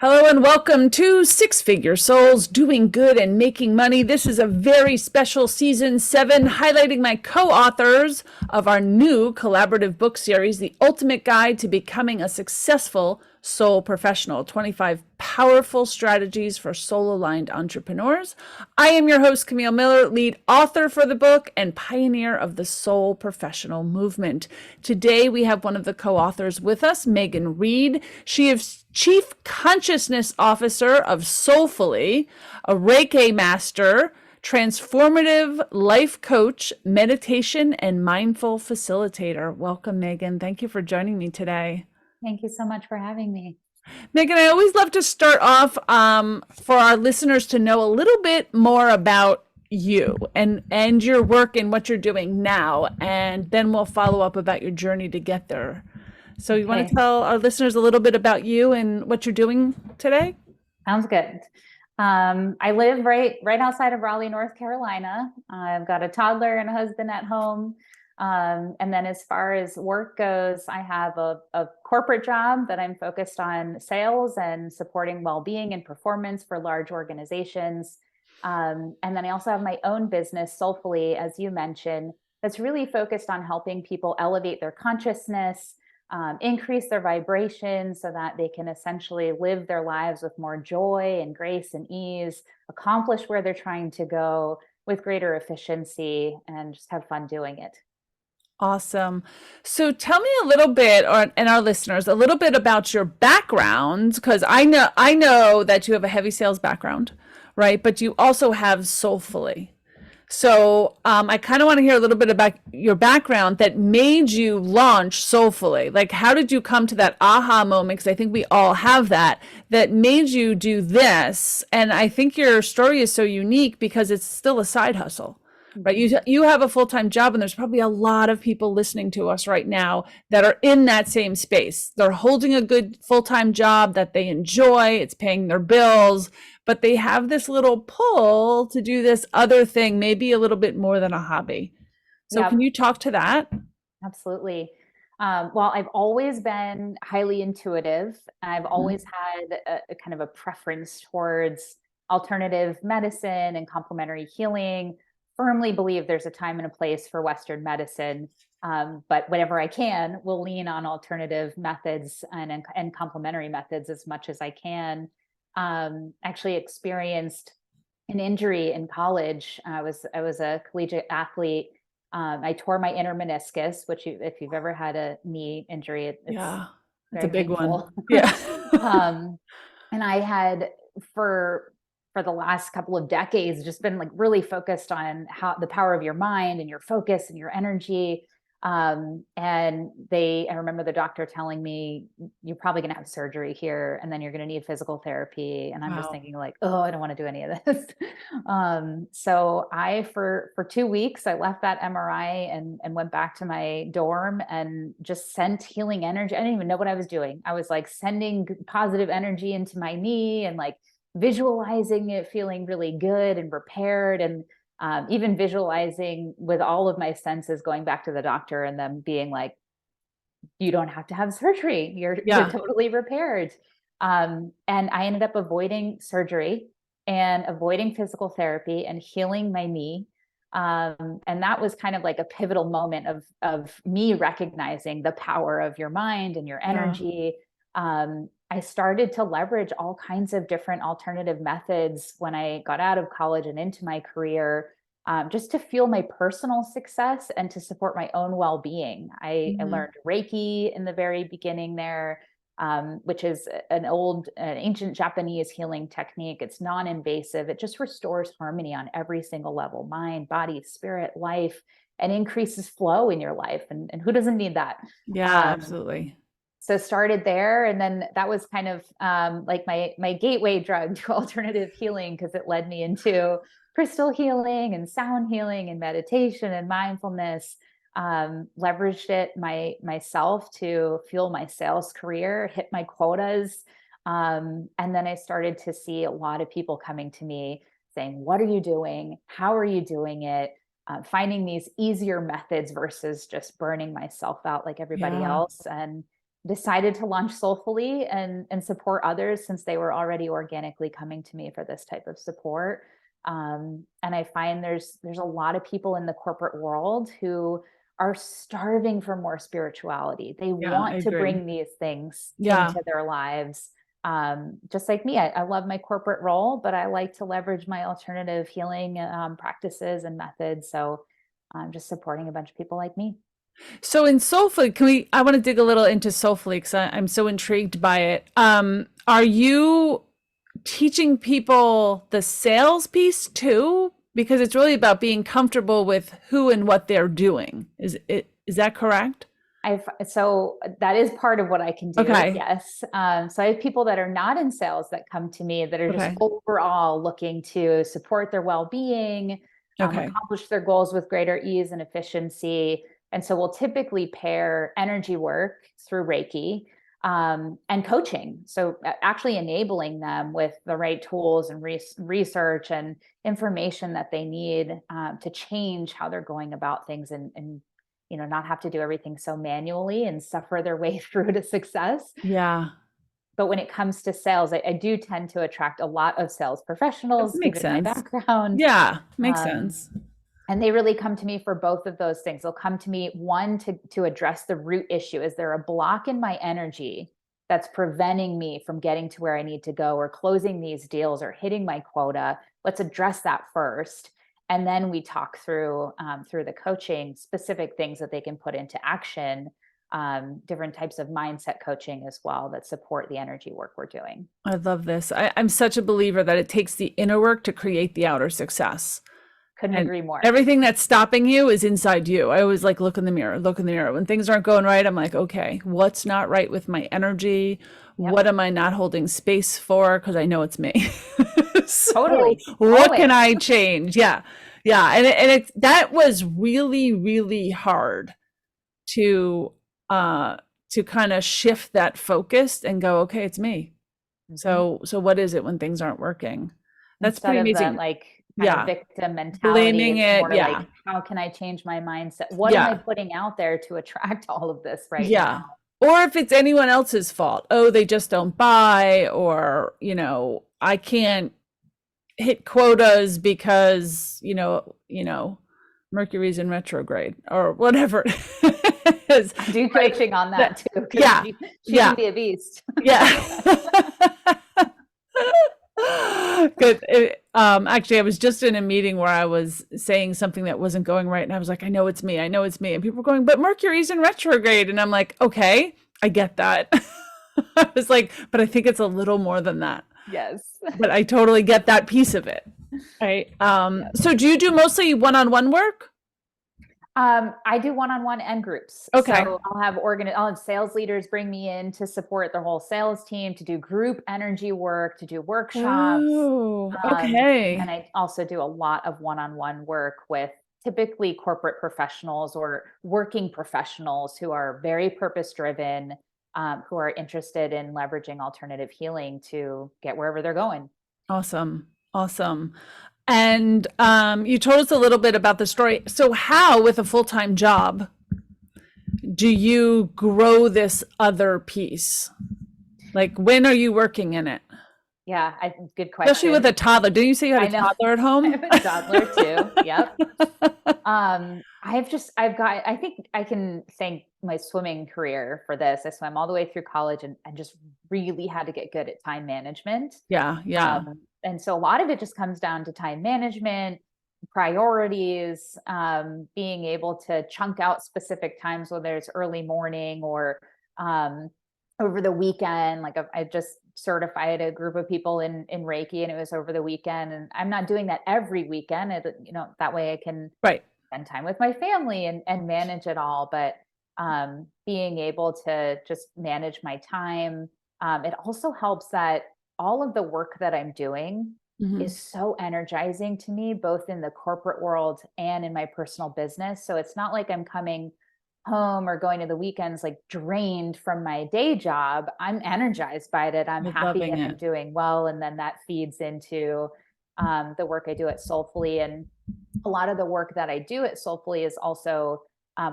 Hello and welcome to Six Figure Souls Doing Good and Making Money. This is a very special season 7, highlighting my co-authors of our new collaborative book series, The Ultimate Guide to Becoming a Successful Soul Professional, 25 Powerful Strategies for Soul-Aligned Entrepreneurs. I am your host, Camille Miller, lead author for the book and pioneer of the Soul Professional movement. Today, we have one of the co-authors with us, Meghan Read. She is Chief Consciousness Officer of Soulfully, a Reiki Master, Transformative Life Coach, Meditation, and Mindful Facilitator. Welcome, Meghan. Thank you for joining me today. Thank you so much for having me. Meghan, I always love to start off for our listeners to know a little bit more about you and your work and what you're doing now, and then we'll follow up about your journey to get there. So you want to tell our listeners a little bit about you and what you're doing today? Sounds good. I live right outside of Raleigh, North Carolina. I've got a toddler and a husband at home. And then as far as work goes, I have a corporate job that I'm focused on sales and supporting well-being and performance for large organizations. And then I also have my own business, Soulfully, as you mentioned, that's really focused on helping people elevate their consciousness, increase their vibration so that they can essentially live their lives with more joy and grace and ease, accomplish where they're trying to go with greater efficiency, and just have fun doing it. Awesome. So tell me a little bit, and our listeners, a little bit about your background, because I know that you have a heavy sales background, right? But you also have Soulfully. So I kind of want to hear a little bit about your background that made you launch Soulfully. Like, how did you come to that aha moment? Because I think we all have that made you do this. And I think your story is so unique because it's still a side hustle, right? You have a full-time job, and there's probably a lot of people listening to us right now that are in that same space. They're holding a good full-time job that they enjoy, it's paying their bills, but they have this little pull to do this other thing, maybe a little bit more than a hobby. So Yeah, can you talk to that? absolutely. Well, I've always been highly intuitive. I've Mhm. always had a kind of a preference towards alternative medicine and complementary healing. Firmly believe there's a time and a place for Western medicine, but whenever I can, will lean on alternative methods and complementary methods as much as I can. Actually experienced an injury in college. I was a collegiate athlete. I tore my inner meniscus, which if you've ever had a knee injury, it's Yeah, it's a very big one. painful. Yeah. um, and I had for the last couple of decades just been like really focused on how the power of your mind and your focus and your energy. And I remember the doctor telling me, you're probably going to have surgery here, and then you're going to need physical therapy. And I'm just Wow. thinking like, oh, I don't want to do any of this. So for 2 weeks, I left that MRI and went back to my dorm and just sent healing energy. I didn't even know what I was doing. I was like sending positive energy into my knee and like visualizing it feeling really good and repaired, and even visualizing with all of my senses going back to the doctor and them being like, you don't have to have surgery, you're Yeah. totally repaired. And I ended up avoiding surgery and avoiding physical therapy and healing my knee. And that was kind of like a pivotal moment of me recognizing the power of your mind and your Yeah. energy. I started to leverage all kinds of different alternative methods when I got out of college and into my career, just to fuel my personal success and to support my own well-being. I Mhm. learned Reiki in the very beginning there, which is an ancient Japanese healing technique. It's non-invasive. It just restores harmony on every single level: mind, body, spirit, life, and increases flow in your life. And who doesn't need that? Yeah, Um, absolutely. so started there, and then that was kind of like my gateway drug to alternative healing, because it led me into crystal healing and sound healing and meditation and mindfulness. Leveraged it myself to fuel my sales career, hit my quotas. And then I started to see a lot of people coming to me saying, what are you doing, how are you doing it? Finding these easier methods versus just burning myself out like everybody Yeah. else. And decided to launch Soulfully and support others, since they were already organically coming to me for this type of support. And I find there's a lot of people in the corporate world who are starving for more spirituality. They Yeah, I want to agree. bring these things Yeah. into their lives. Just like me, I love my corporate role, but I like to leverage my alternative healing practices and methods. So I'm just supporting a bunch of people like me. So in Soulfully, I want to dig a little into Soulfully because I'm so intrigued by it. Are you teaching people the sales piece too? Because it's really about being comfortable with who and what they're doing. Is that correct? So that is part of what I can do. Okay. Yes. So I have people that are not in sales that come to me that are just Okay. overall looking to support their well-being, Okay. accomplish their goals with greater ease and efficiency. And so we'll typically pair energy work through Reiki, and coaching. So actually enabling them with the right tools and research and information that they need to change how they're going about things, and not have to do everything so manually and suffer their way through to success. Yeah. But when it comes to sales, I do tend to attract a lot of sales That professionals makes given my sense. background. Yeah, makes Um, sense. and they really come to me for both of those things. They'll come to me, one, to address the root issue. Is there a block in my energy that's preventing me from getting to where I need to go, or closing these deals, or hitting my quota? Let's address that first. And then we talk through the coaching, specific things that they can put into action, different types of mindset coaching as well that support the energy work we're doing. I love this. I'm such a believer that it takes the inner work to create the outer success. Couldn't And agree more. everything that's stopping you is inside you. I always like look in the mirror, look in the mirror. When things aren't going right, I'm like, okay, what's not right with my energy? Yep. What am I not holding space for? Because I know it's me. So Totally. what Always. can I change? Yeah. Yeah. That was really, really hard to kind of shift that focus and go, okay, it's me. Mm-hmm. So what is it when things aren't working? That's Instead pretty of that amazing. like kind of Yeah. victim mentality, Blaming it's it. more Yeah. like, how can I change my mindset? What am I Yeah. putting out there to attract all of this right now? Yeah. Or if it's anyone else's fault, oh, they just don't buy, or, I can't hit quotas because, Mercury's in retrograde or whatever it is. I do Right? coaching on that too, because Yeah. she Yeah. can be a beast. Yeah. Good. Actually, I was just in a meeting where I was saying something that wasn't going right, and I was like, I know it's me. I know it's me. And people were going, but Mercury's in retrograde. And I'm like, okay, I get that. I was like, but I think it's a little more than that. Yes. But I totally get that piece of it. Right. Yes. So do you do mostly one-on-one work? I do one-on-one and groups. Okay. So I'll have sales leaders bring me in to support their whole sales team, to do group energy work, to do workshops. Oh, And okay. I also do a lot of one-on-one work with typically corporate professionals or working professionals who are very purpose-driven, who are interested in leveraging alternative healing to get wherever they're going. Awesome. Awesome. And you told us a little bit about the story. So how, with a full-time job, do you grow this other piece? Like, when are you working in it? Yeah, good question. Especially with a toddler. Didn't you say you had a toddler at I home? have a toddler too. Yep. I think I can thank my swimming career for this. I swam all the way through college and just really had to get good at time management. Yeah, yeah. And so a lot of it just comes down to time management, priorities, being able to chunk out specific times, whether it's early morning or over the weekend. Like I just certified a group of people in Reiki, and it was over the weekend, and I'm not doing that every weekend. That way I can Right. spend time with my family and manage it all. But being able to just manage my time, it also helps that all of the work that I'm doing Mhm. is so energizing to me, both in the corporate world and in my personal business. So it's not like I'm coming home or going to the weekends like drained from my day job. I'm energized by it. I'm You're happy loving and I'm it. doing well. And then that feeds into the work I do at Soulfully. And a lot of the work that I do at Soulfully is also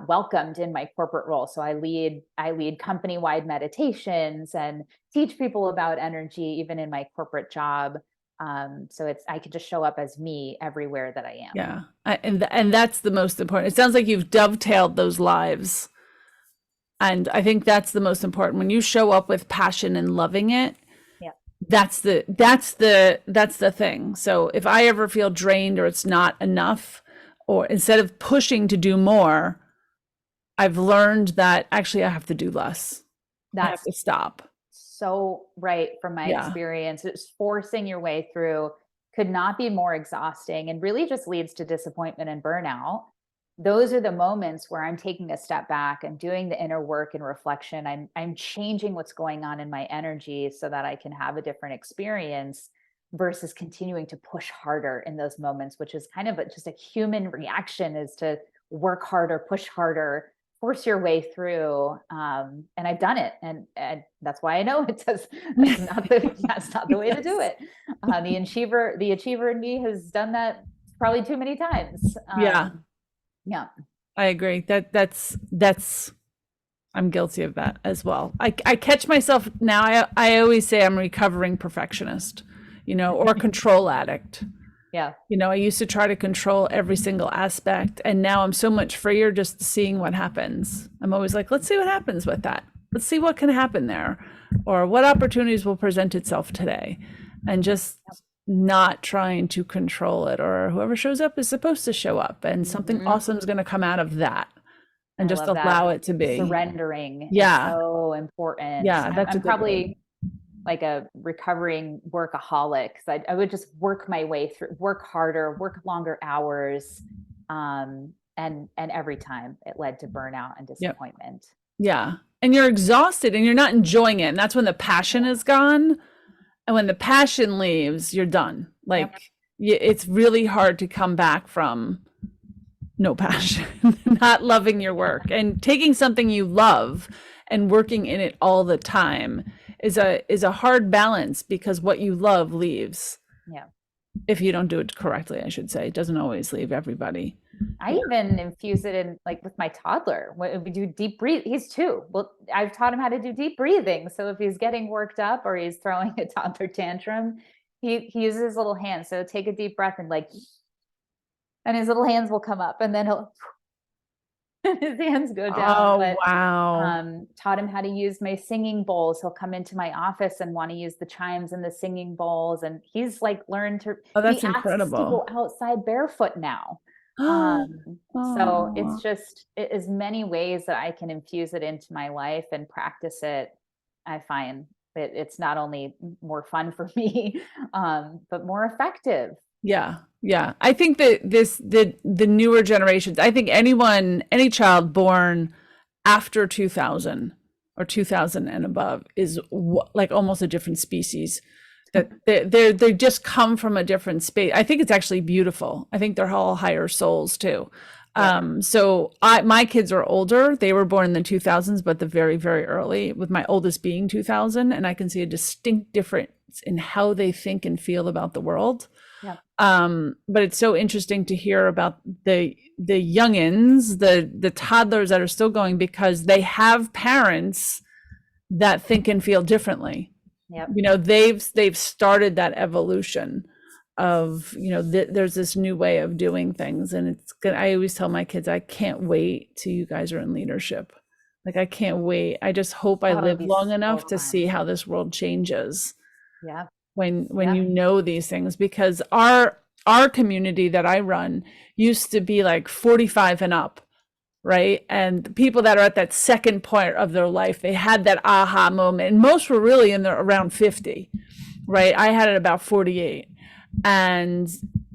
welcomed in my corporate role. So I lead company-wide meditations and teach people about energy, even in my corporate job. So I could just show up as me everywhere that I am. Yeah. And that's the most important. It sounds like you've dovetailed those lives. And I think that's the most important. When you show up with passion and loving it, Yeah. that's the thing. So if I ever feel drained or it's not enough, or instead of pushing to do more, I've learned that actually I have to do less. I have to stop. So right from my experience. It's forcing your way through could not be more exhausting and really just leads to disappointment and burnout. Those are the moments where I'm taking a step back and doing the inner work and reflection. I'm changing what's going on in my energy so that I can have a different experience versus continuing to push harder in those moments, which is kind of just a human reaction, is to work harder, push harder, force your way through. And I've done it. And that's why I know that's not the way to do it. The achiever in me has done that probably too many times. Yeah. I agree. That's I'm guilty of that as well. I catch myself now. I always say I'm a recovering perfectionist, or control addict. Yeah. I used to try to control every single aspect, and now I'm so much freer just seeing what happens. I'm always like, let's see what happens with that. Let's see what can happen there, or what opportunities will present itself today, and just not trying to control it, or whoever shows up is supposed to show up, and something awesome is going to come out of that, and just allow it to be. Surrendering is so important. Yeah, that's I'm probably like a recovering workaholic. So I would just work my way through, work harder, work longer hours. And every time it led to burnout and disappointment. Yeah. And you're exhausted and you're not enjoying it. And that's when the passion is gone. And when the passion leaves, you're done. Like it's really hard to come back from no passion, not loving your work, and taking something you love and working in it all the time is a hard balance, because what you love leaves. Yeah. If you don't do it correctly, I should say. It doesn't always leave everybody. I even infuse it in, like with my toddler. When we do deep breathe, he's 2. Well, I've taught him how to do deep breathing. So if he's getting worked up or he's throwing a toddler tantrum, he uses his little hands. So take a deep breath and his little hands will come up, and then his hands go down. Oh, wow. Taught him how to use my singing bowls. He'll come into my office and want to use the chimes and the singing bowls. And he's like learned to, that's incredible. To go outside barefoot now. So it's just as many ways that I can infuse it into my life and practice it. I find that it's not only more fun for me, but more effective. Yeah. Yeah. I think that the newer generations, I think any child born after 2000 or 2000 and above is like almost a different species. That they just come from a different space. I think it's actually beautiful. I think they're all higher souls too. So my kids are older. They were born in the 2000s, but the very, very early, with my oldest being 2000. And I can see a distinct difference in how they think and feel about the world. Yeah. But it's so interesting to hear about the youngins, the toddlers that are still going, because they have parents that think and feel differently. Yep. They've started that evolution of, there's this new way of doing things. And it's good. I always tell my kids, I can't wait till you guys are in leadership. Like, I can't wait. I just hope I live long enough to see how this world changes. Yeah. When you know these things, because our community that I run used to be like 45 and up. Right. And the people that are at that second point of their life, they had that aha moment, and most were really around 50. Right. I had it about 48 and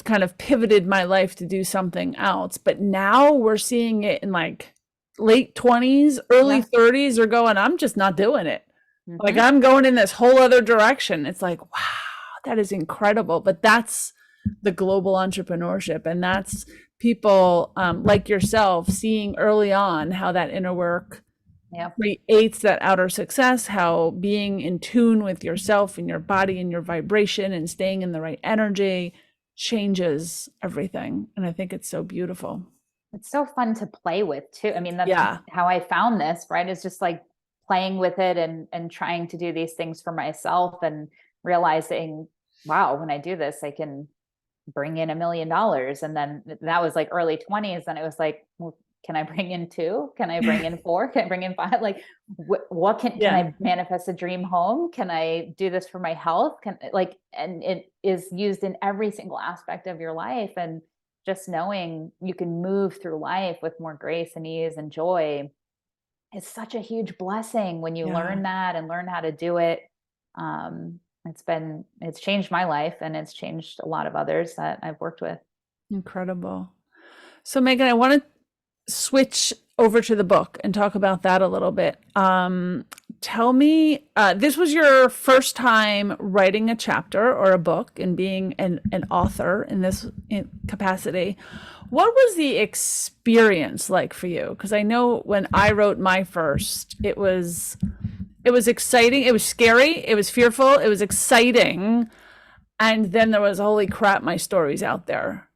kind of pivoted my life to do something else. But now we're seeing it in like late 20s, early 30s are going, I'm just not doing it. Mm-hmm. Like, I'm going in this whole other direction. It's like, wow, that is incredible. But that's the global entrepreneurship. And that's people like yourself seeing early on how that inner work creates that outer success, how being in tune with yourself and your body and your vibration and staying in the right energy changes everything. And I think it's so beautiful. It's so fun to play with too. I mean, that's Yeah. how I found this, right? It's just like playing with it and trying to do these things for myself and realizing, wow, when I do this, I can bring in $1 million. And then that was like early 20s. And it was like, well, can I bring in two? Can I bring in four? Can I bring in five? Like, what can Yeah. I manifest a dream home? Can I do this for my health? And it is used in every single aspect of your life. And just knowing you can move through life with more grace and ease and joy is such a huge blessing when you Yeah. learn that and learn how to do it. It's changed my life, and it's changed a lot of others that I've worked with. Incredible. So Megan, I want to switch over to the book and talk about that a little bit. Tell me, this was your first time writing a chapter or a book and being an author in this capacity. What was the experience like for you? Because I know when I wrote my first, it was exciting, it was scary, it was fearful, it was exciting, and then there was, holy crap, my story's out there.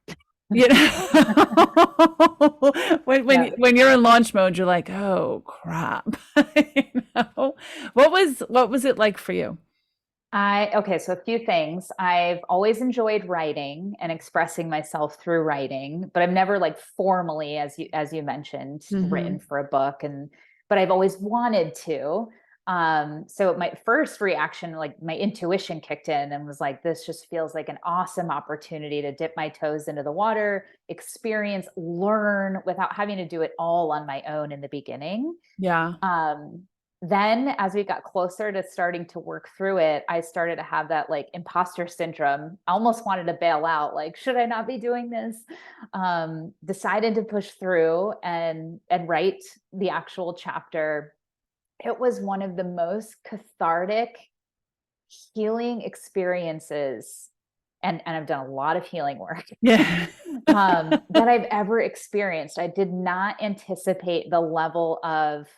You know, Yeah. when you're in launch mode, you're like, oh crap. You know? What was it like for you? Okay, so a few things. I've always enjoyed writing and expressing myself through writing, but I've never like formally, as you mentioned, Mm-hmm. written for a book, but I've always wanted to. So my first reaction, like my intuition kicked in and was like, this just feels like an awesome opportunity to dip my toes into the water, experience, learn without having to do it all on my own in the beginning. Yeah. Um, then as we got closer to starting to work through it, I started to have that like imposter syndrome. I almost wanted to bail out, like, should I not be doing this? Decided to push through and write the actual chapter. It was one of the most cathartic healing experiences, and I've done a lot of healing work Yeah. that I've ever experienced. I did not anticipate the level of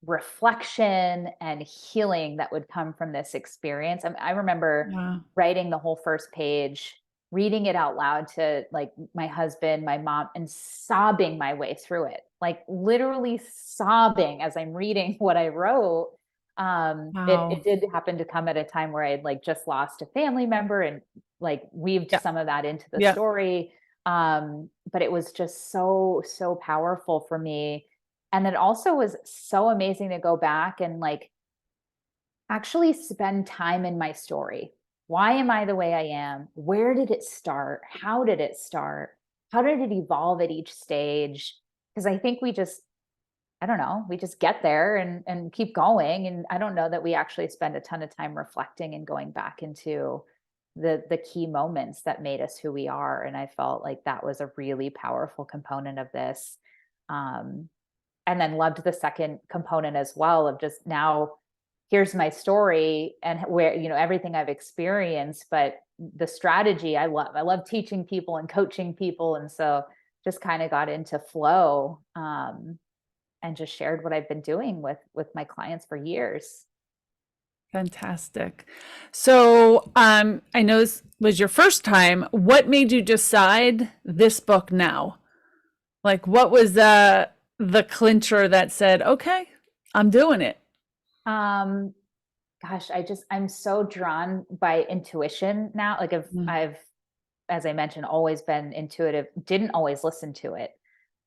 reflection and healing that would come from this experience. I remember Yeah. writing the whole first page, reading it out loud to like my husband, my mom, and sobbing my way through it, like literally sobbing as I'm reading what I wrote. It Wow. did happen to come at a time where I had like just lost a family member and like weaved Yeah. some of that into the Yeah. story. But it was just so powerful for me. And it also was so amazing to go back and like actually spend time in my story. Why am I the way I am? Where did it start? How did it start? How did it evolve at each stage? Because I think I don't know, we just get there and keep going. And I don't know that we actually spend a ton of time reflecting and going back into the key moments that made us who we are. And I felt like that was a really powerful component of this. Um, and then loved the second component as well of just now here's my story and where, everything I've experienced, but the strategy I love teaching people and coaching people. And so just kind of got into flow, and just shared what I've been doing with my clients for years. Fantastic. So, I know this was your first time. What made you decide this book now? Like, what was the clincher that said, "Okay, I'm doing it"? Um, Gosh, I'm so drawn by intuition now. Like Mm. as I mentioned, always been intuitive, didn't always listen to it.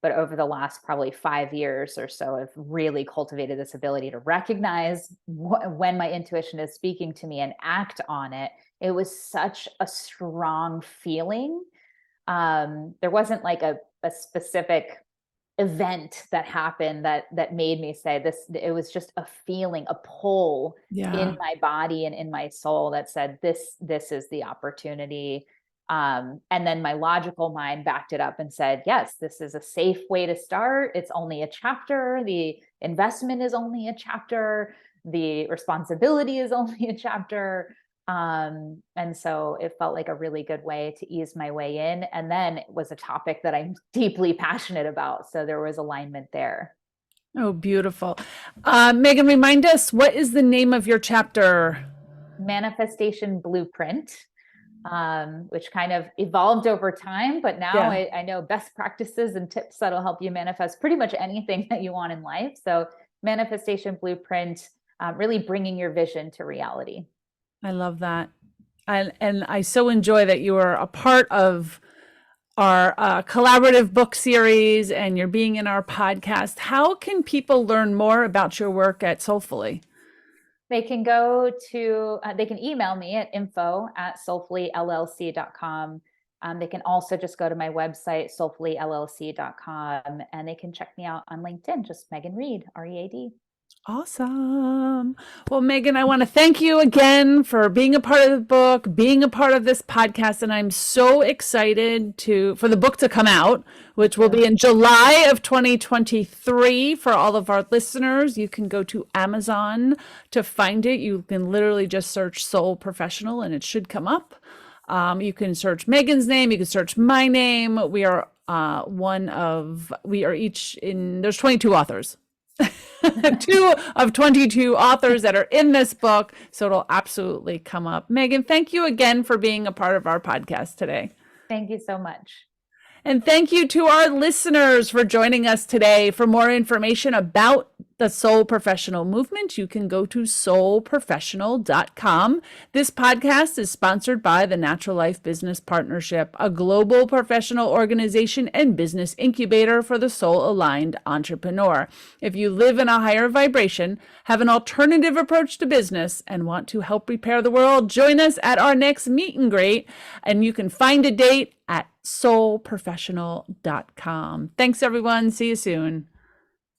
But over the last probably 5 years or so, I've really cultivated this ability to recognize when my intuition is speaking to me and act on it. It was such a strong feeling. There wasn't like a specific event that happened that made me say this. It was just a feeling, a pull in Yeah. my body and in my soul that said this is the opportunity. And then my logical mind backed it up and said, yes, this is a safe way to start. It's only a chapter. The investment is only a chapter. The responsibility is only a chapter. And so it felt like a really good way to ease my way in. And then it was a topic that I'm deeply passionate about. So there was alignment there. Oh, beautiful. Megan, remind us, what is the name of your chapter? Manifestation Blueprint. which kind of evolved over time. But now Yeah. I know best practices and tips that'll help you manifest pretty much anything that you want in life. So manifestation blueprint, really bringing your vision to reality. I love that. And I so enjoy that you are a part of our collaborative book series and you're being in our podcast. How can people learn more about your work at Soulfully? They can they can email me at info@soulfullyllc.com. They can also just go to my website, soulfullyllc.com, and they can check me out on LinkedIn, just Meghan Read, Read. Awesome. Well, Meghan, I want to thank you again for being a part of the book, being a part of this podcast, and I'm so excited for the book to come out, which will be in July of 2023 for all of our listeners. You can go to Amazon to find it. You can literally just search Soul Professional and it should come up. You can search Meghan's name. You can search my name. We are there's 22 authors. 2 of 22 authors that are in this book. So it'll absolutely come up. Meghan, thank you again for being a part of our podcast today. Thank you so much. And thank you to our listeners for joining us today. For more information about the Soul Professional movement, you can go to soulprofessional.com. This podcast is sponsored by the Natural Life Business Partnership, a global professional organization and business incubator for the soul-aligned entrepreneur. If you live in a higher vibration, have an alternative approach to business, and want to help repair the world, join us at our next meet and greet. And you can find a date at soulprofessional.com. Thanks, everyone. See you soon.